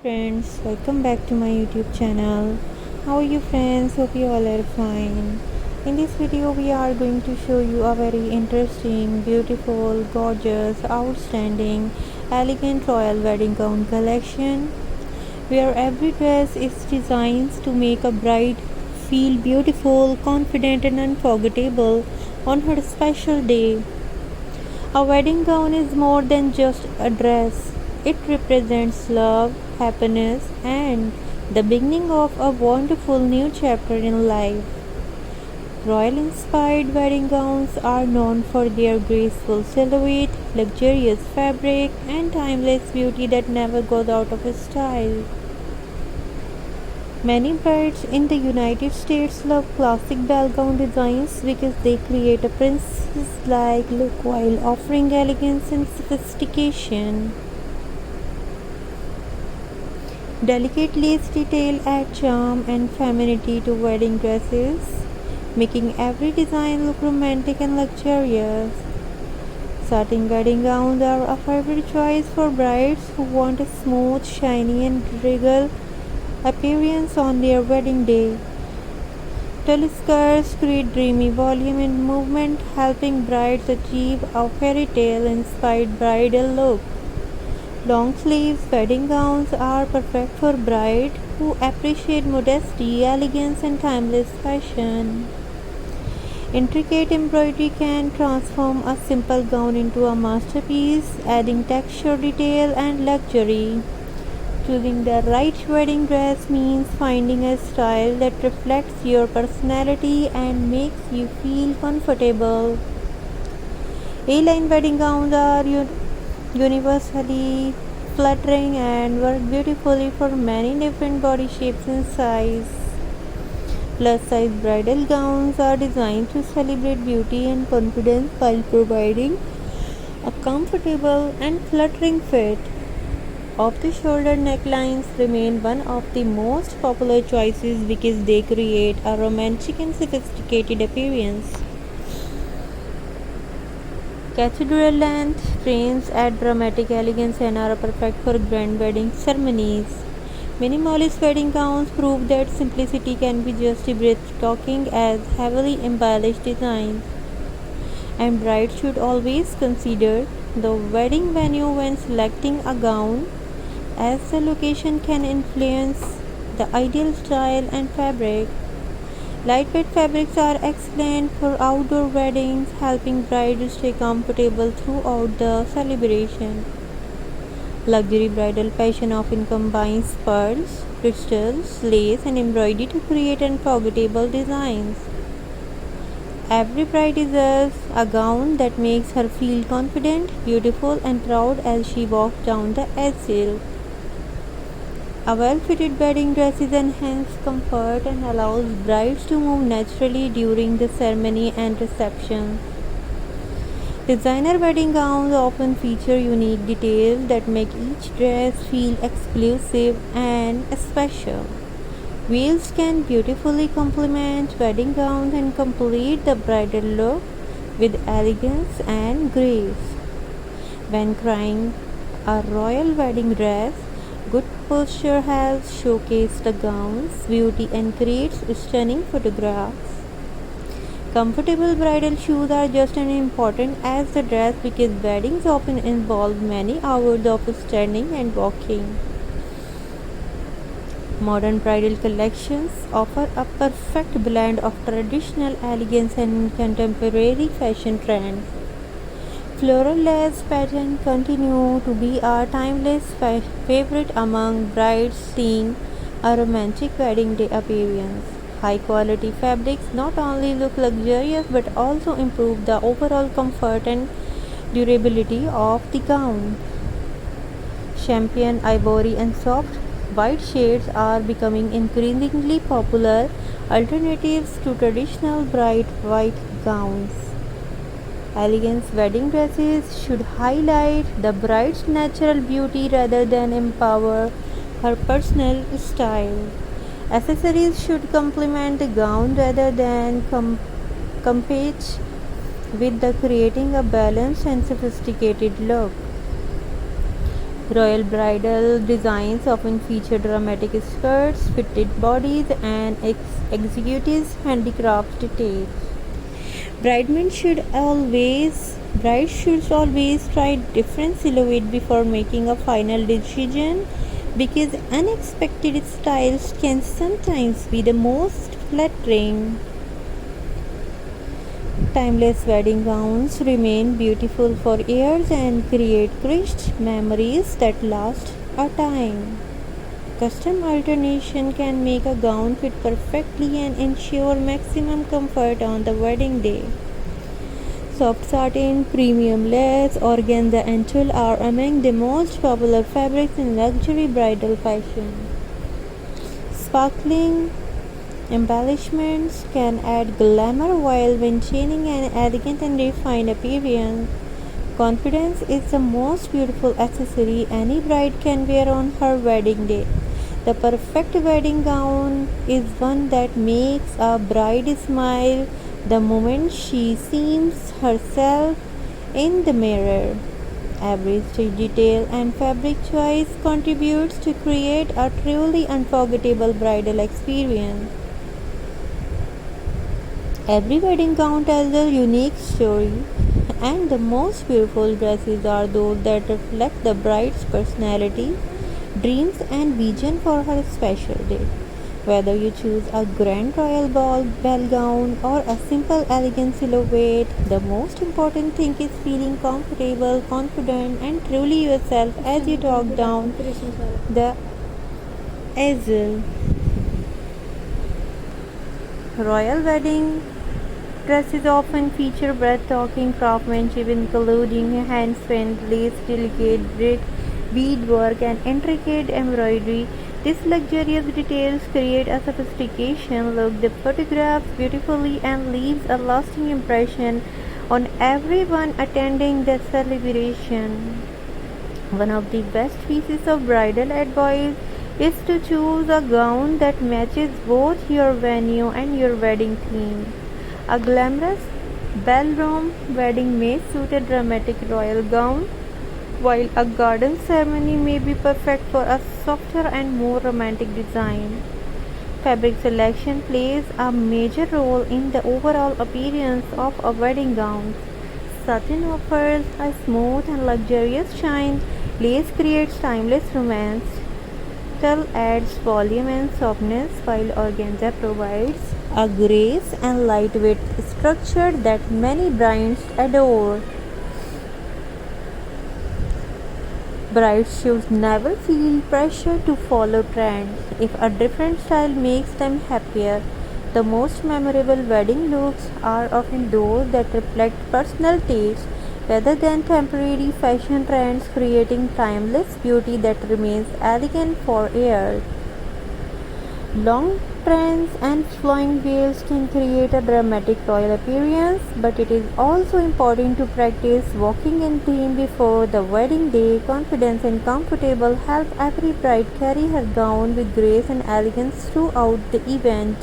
friends, welcome back to my YouTube channel. How are you friends? Hope you all are fine. In this video we are going to show you a very interesting, beautiful, gorgeous, outstanding, elegant royal wedding gown collection where every dress is designed to make a bride feel beautiful, confident and unforgettable on her special day. A wedding gown is more than just a dress. It represents love, happiness, and the beginning of a wonderful new chapter in life. Royal inspired wedding gowns are known for their graceful silhouette, luxurious fabric, and timeless beauty that never goes out of style. Many brides in the United States love classic ball gown designs because they create a princess-like look while offering elegance and sophistication. Delicate lace detail add charm and femininity to wedding dresses, making every design look romantic and luxurious. Satin wedding gowns are a favorite choice for brides who want a smooth, shiny, and regal appearance on their wedding day. Tulle skirts create dreamy volume and movement, helping brides achieve a fairy tale inspired bridal look. Long sleeves wedding gowns are perfect for brides who appreciate modesty, elegance, and timeless fashion. Intricate embroidery can transform a simple gown into a masterpiece, adding texture, detail, and luxury. Choosing the right wedding dress means finding a style that reflects your personality and makes you feel comfortable. A-line wedding gowns are universally flattering and work beautifully for many different body shapes and sizes. Plus-size bridal gowns are designed to celebrate beauty and confidence while providing a comfortable and flattering fit. Off-the-shoulder necklines remain one of the most popular choices because they create a romantic and sophisticated appearance. Cathedral length trains add dramatic elegance and are perfect for grand wedding ceremonies. Minimalist wedding gowns prove that simplicity can be just as breathtaking as heavily embellished designs. And brides should always consider the wedding venue when selecting a gown, as the location can influence the ideal style and fabric. Lightweight fabrics are excellent for outdoor weddings, helping brides stay comfortable throughout the celebration. Luxury bridal fashion often combines pearls, crystals, lace, and embroidery to create unforgettable designs. Every bride deserves a gown that makes her feel confident, beautiful, and proud as she walks down the aisle. A well-fitted wedding dress enhances comfort and allows brides to move naturally during the ceremony and reception. Designer wedding gowns often feature unique details that make each dress feel exclusive and special. Veils can beautifully complement wedding gowns and complete the bridal look with elegance and grace. When trying a royal wedding dress, good posture helps showcase the gown's beauty and creates stunning photographs. Comfortable bridal shoes are just as important as the dress because weddings often involve many hours of standing and walking. Modern bridal collections offer a perfect blend of traditional elegance and contemporary fashion trends. Floral lace patterns continue to be a timeless favorite among brides seeking a romantic wedding day appearance. High quality fabrics not only look luxurious but also improve the overall comfort and durability of the gown. Champagne, ivory, and soft white shades are becoming increasingly popular alternatives to traditional bright white gowns. Elegant wedding dresses should highlight the bride's natural beauty rather than empower her personal style. Accessories should complement the gown rather than compete with the creating a balanced and sophisticated look. Royal bridal designs often feature dramatic skirts, fitted bodies, and executives' handicraft details. Brides should always try different silhouette before making a final decision because unexpected styles can sometimes be the most flattering. Timeless wedding gowns remain beautiful for years and create cherished memories that last a time. Custom alternation can make a gown fit perfectly and ensure maximum comfort on the wedding day. Soft satin, premium lace, organza, and tulle are among the most popular fabrics in luxury bridal fashion. Sparkling embellishments can add glamour while maintaining an elegant and refined appearance. Confidence is the most beautiful accessory any bride can wear on her wedding day. The perfect wedding gown is one that makes a bride smile the moment she sees herself in the mirror. Every stitch detail and fabric choice contributes to create a truly unforgettable bridal experience. Every wedding gown tells a unique story, and the most beautiful dresses are those that reflect the bride's personality, dreams, and vision for her special day. Whether you choose a grand royal ball gown or a simple elegant silhouette, the most important thing is feeling comfortable, confident, and truly yourself as you walk down the aisle. Royal wedding dresses often feature breathtaking craftsmanship, including hand-spun lace, delicate beadwork, and intricate embroidery. These luxurious details create a sophistication look that photographs beautifully and leaves a lasting impression on everyone attending the celebration. One of the best pieces of bridal advice is to choose a gown that matches both your venue and your wedding theme. A glamorous ballroom wedding may suit a dramatic royal gown, while a garden ceremony may be perfect for a softer and more romantic design. Fabric selection plays a major role in the overall appearance of a wedding gown. Satin offers a smooth and luxurious shine, lace creates timeless romance, tulle adds volume and softness, while organza provides a grace and lightweight structure that many brides adore. Brides should never feel pressure to follow trends. If a different style makes them happier, the most memorable wedding looks are often those that reflect personal taste rather than temporary fashion trends, creating timeless beauty that remains elegant for years. Long trends and flowing veils can create a dramatic royal appearance, but it is also important to practice walking in theme before the wedding day. Confidence and comfortable help every bride carry her gown with grace and elegance throughout the event.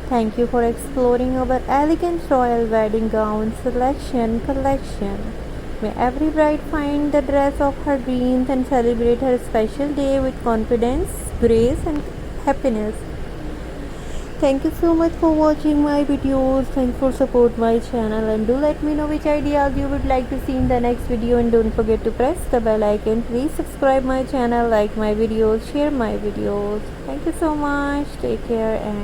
Thank you for exploring our elegant royal wedding gown collection. May every bride find the dress of her dreams and celebrate her special day with confidence, grace, and happiness. Thank you so much for watching my videos. Thanks for support my channel, and do let me know which ideas you would like to see in the next video, and don't forget to press the bell icon. Please subscribe my channel, like my videos, share my videos. Thank you so much. Take care and